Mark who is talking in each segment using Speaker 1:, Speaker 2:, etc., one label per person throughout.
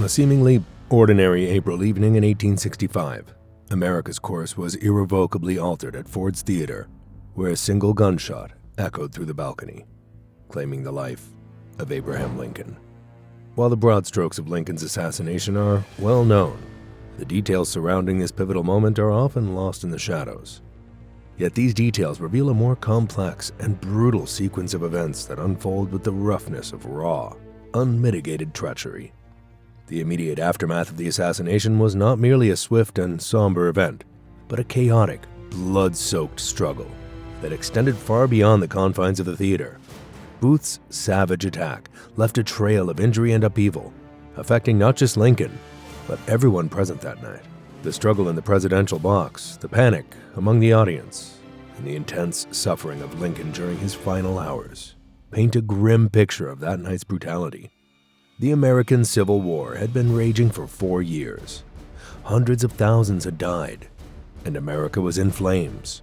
Speaker 1: On a seemingly ordinary April evening in 1865, America's course was irrevocably altered at Ford's Theater, where a single gunshot echoed through the balcony, claiming the life of Abraham Lincoln. While the broad strokes of Lincoln's assassination are well known, the details surrounding this pivotal moment are often lost in the shadows. Yet these details reveal a more complex and brutal sequence of events that unfold with the roughness of raw, unmitigated treachery. The immediate aftermath of the assassination was not merely a swift and somber event, but a chaotic, blood-soaked struggle that extended far beyond the confines of the theater. Booth's savage attack left a trail of injury and upheaval, affecting not just Lincoln, but everyone present that night. The struggle in the presidential box, the panic among the audience, and the intense suffering of Lincoln during his final hours paint a grim picture of that night's brutality. The American Civil War had been raging for 4 years. Hundreds of thousands had died, and America was in flames.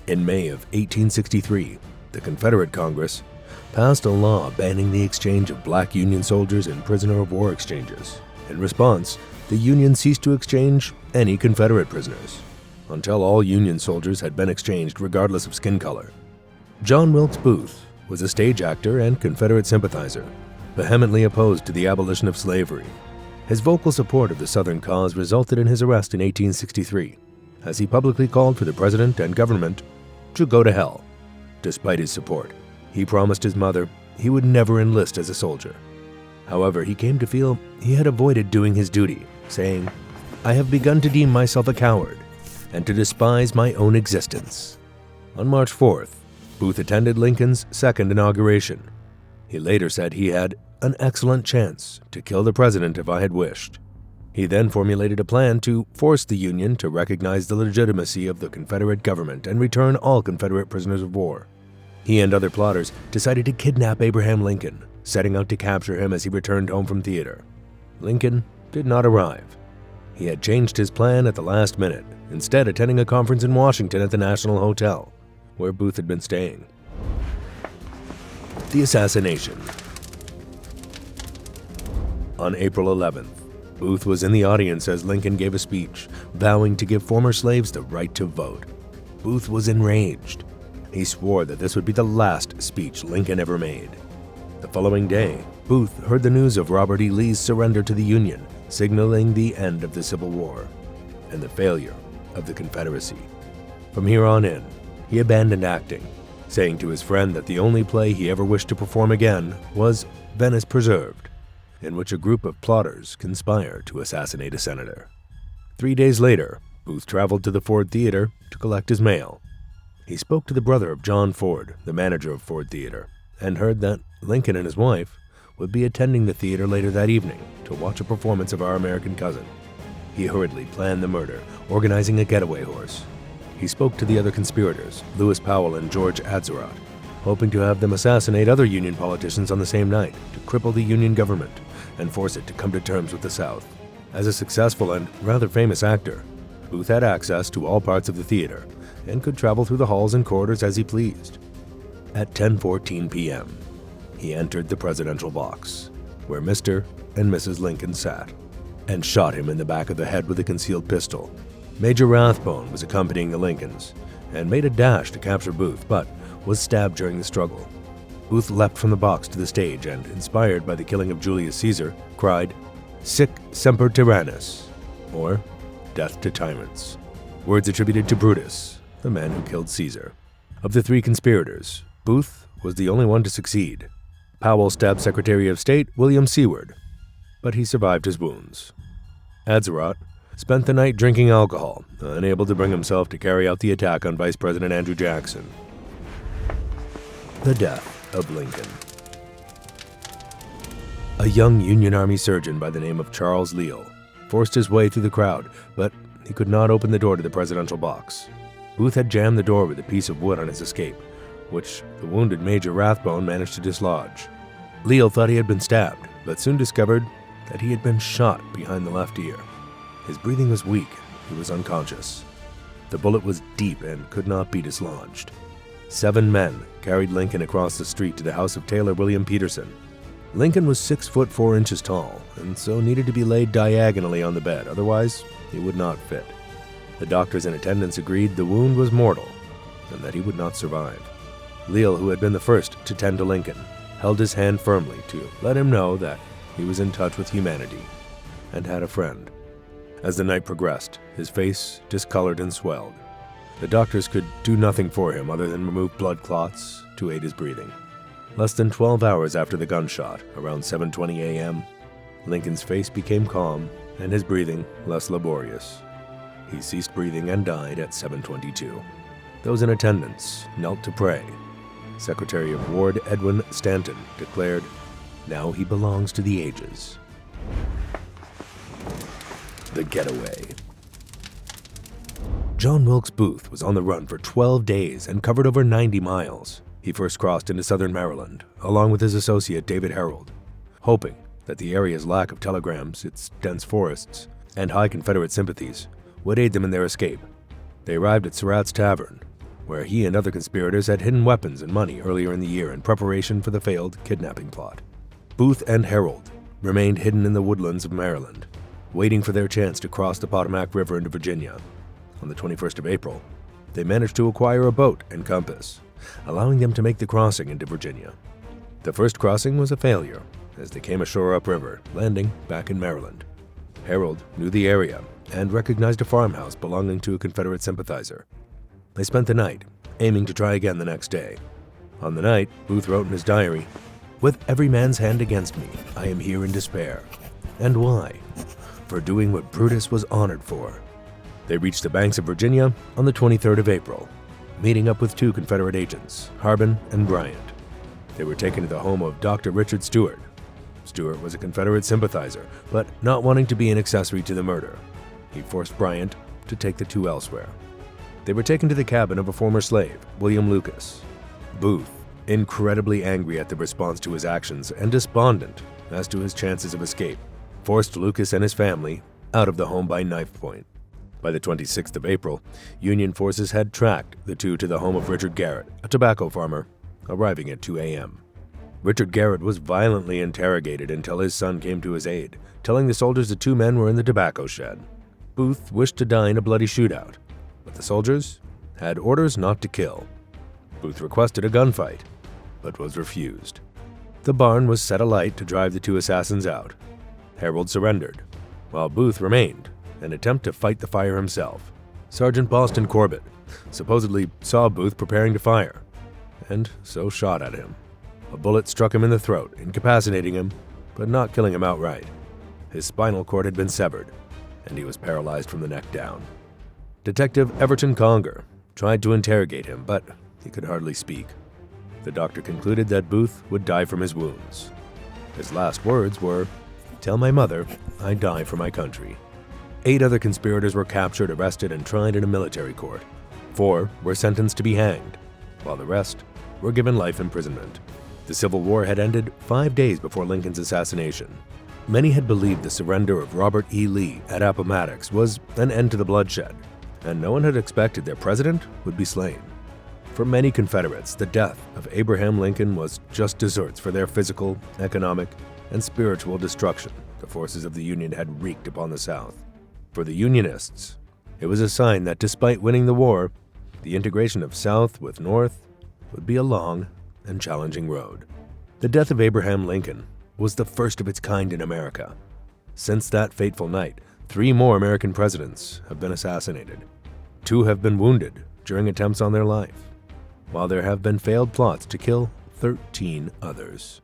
Speaker 1: In May of 1863, the Confederate Congress passed a law banning the exchange of black Union soldiers in prisoner of war exchanges. In response, the Union ceased to exchange any Confederate prisoners until all Union soldiers had been exchanged regardless of skin color. John Wilkes Booth was a stage actor and Confederate sympathizer, vehemently opposed to the abolition of slavery. His vocal support of the Southern cause resulted in his arrest in 1863, as he publicly called for the president and government to go to hell. Despite his support, he promised his mother he would never enlist as a soldier. However, he came to feel he had avoided doing his duty, saying, "I have begun to deem myself a coward and to despise my own existence." On March 4th, Booth attended Lincoln's second inauguration. He later said he had an excellent chance to kill the president if I had wished. He then formulated a plan to force the Union to recognize the legitimacy of the Confederate government and return all Confederate prisoners of war. He and other plotters decided to kidnap Abraham Lincoln, setting out to capture him as he returned home from theater. Lincoln did not arrive. He had changed his plan at the last minute, instead attending a conference in Washington at the National Hotel, where Booth had been staying. The assassination. On April 11th, Booth was in the audience as Lincoln gave a speech, vowing to give former slaves the right to vote. Booth was enraged. He swore that this would be the last speech Lincoln ever made. The following day, Booth heard the news of Robert E. Lee's surrender to the Union, signaling the end of the Civil War and the failure of the Confederacy. From here on in, he abandoned acting, saying to his friend that the only play he ever wished to perform again was Venice Preserved, in which a group of plotters conspire to assassinate a senator. 3 days later, Booth traveled to the Ford Theater to collect his mail. He spoke to the brother of John Ford, the manager of Ford Theater, and heard that Lincoln and his wife would be attending the theater later that evening to watch a performance of Our American Cousin. He hurriedly planned the murder, organizing a getaway horse. He spoke to the other conspirators, Lewis Powell and George Atzerodt, hoping to have them assassinate other Union politicians on the same night to cripple the Union government and force it to come to terms with the South. As a successful and rather famous actor, Booth had access to all parts of the theater and could travel through the halls and corridors as he pleased. At 10:14 p.m., he entered the presidential box, where Mr. and Mrs. Lincoln sat, and shot him in the back of the head with a concealed pistol. Major Rathbone was accompanying the Lincolns and made a dash to capture Booth, but was stabbed during the struggle. Booth leapt from the box to the stage and, inspired by the killing of Julius Caesar, cried, "Sic semper tyrannis," or "Death to tyrants," words attributed to Brutus, the man who killed Caesar. Of the 3 conspirators, Booth was the only one to succeed. Powell stabbed Secretary of State William Seward, but he survived his wounds. Atzerodt spent the night drinking alcohol, unable to bring himself to carry out the attack on Vice President Andrew Jackson. The death of Lincoln. A young Union Army surgeon by the name of Charles Leal forced his way through the crowd, but he could not open the door to the presidential box. Booth had jammed the door with a piece of wood on his escape, which the wounded Major Rathbone managed to dislodge. Leal thought he had been stabbed, but soon discovered that he had been shot behind the left ear. His breathing was weak. He was unconscious. The bullet was deep and could not be dislodged. 7 men carried Lincoln across the street to the house of Taylor William Peterson. Lincoln was 6 foot 4 inches tall, and so needed to be laid diagonally on the bed, otherwise he would not fit. The doctors in attendance agreed the wound was mortal, and that he would not survive. Leal, who had been the first to tend to Lincoln, held his hand firmly to let him know that he was in touch with humanity and had a friend. As the night progressed, his face discolored and swelled. The doctors could do nothing for him other than remove blood clots to aid his breathing. Less than 12 hours after the gunshot, around 7:20 a.m., Lincoln's face became calm and his breathing less laborious. He ceased breathing and died at 7:22. Those in attendance knelt to pray. Secretary of War Edwin Stanton declared, "Now he belongs to the ages." The getaway. John Wilkes Booth was on the run for 12 days and covered over 90 miles. He first crossed into southern Maryland, along with his associate David Herold, hoping that the area's lack of telegrams, its dense forests, and high Confederate sympathies would aid them in their escape. They arrived at Surratt's Tavern, where he and other conspirators had hidden weapons and money earlier in the year in preparation for the failed kidnapping plot. Booth and Herold remained hidden in the woodlands of Maryland, waiting for their chance to cross the Potomac River into Virginia. On the 21st of April, they managed to acquire a boat and compass, allowing them to make the crossing into Virginia. The first crossing was a failure, as they came ashore upriver, landing back in Maryland. Herold knew the area and recognized a farmhouse belonging to a Confederate sympathizer. They spent the night, aiming to try again the next day. On the night, Booth wrote in his diary, "With every man's hand against me, I am here in despair. And why? For doing what Brutus was honored for." They reached the banks of Virginia on the 23rd of April, meeting up with 2 Confederate agents, Harbin and Bryant. They were taken to the home of Dr. Richard Stewart. Stewart was a Confederate sympathizer, but not wanting to be an accessory to the murder, he forced Bryant to take the 2 elsewhere. They were taken to the cabin of a former slave, William Lucas. Booth, incredibly angry at the response to his actions and despondent as to his chances of escape, forced Lucas and his family out of the home by knife point. By the 26th of April, Union forces had tracked the 2 to the home of Richard Garrett, a tobacco farmer, arriving at 2 a.m. Richard Garrett was violently interrogated until his son came to his aid, telling the soldiers the 2 men were in the tobacco shed. Booth wished to die in a bloody shootout, but the soldiers had orders not to kill. Booth requested a gunfight, but was refused. The barn was set alight to drive the 2 assassins out. Herold surrendered, while Booth remained and attempt to fight the fire himself. Sergeant Boston Corbett supposedly saw Booth preparing to fire, and so shot at him. A bullet struck him in the throat, incapacitating him, but not killing him outright. His spinal cord had been severed, and he was paralyzed from the neck down. Detective Everton Conger tried to interrogate him, but he could hardly speak. The doctor concluded that Booth would die from his wounds. His last words were, "Tell my mother I die for my country." 8 other conspirators were captured, arrested, and tried in a military court. 4 were sentenced to be hanged, while the rest were given life imprisonment. The Civil War had ended 5 days before Lincoln's assassination. Many had believed the surrender of Robert E. Lee at Appomattox was an end to the bloodshed, and no one had expected their president would be slain. For many Confederates, the death of Abraham Lincoln was just desserts for their physical, economic, and spiritual destruction the forces of the Union had wreaked upon the South. For the Unionists, it was a sign that despite winning the war, the integration of South with North would be a long and challenging road. The death of Abraham Lincoln was the first of its kind in America. Since that fateful night, 3 more American presidents have been assassinated. 2 have been wounded during attempts on their life, while there have been failed plots to kill 13 others.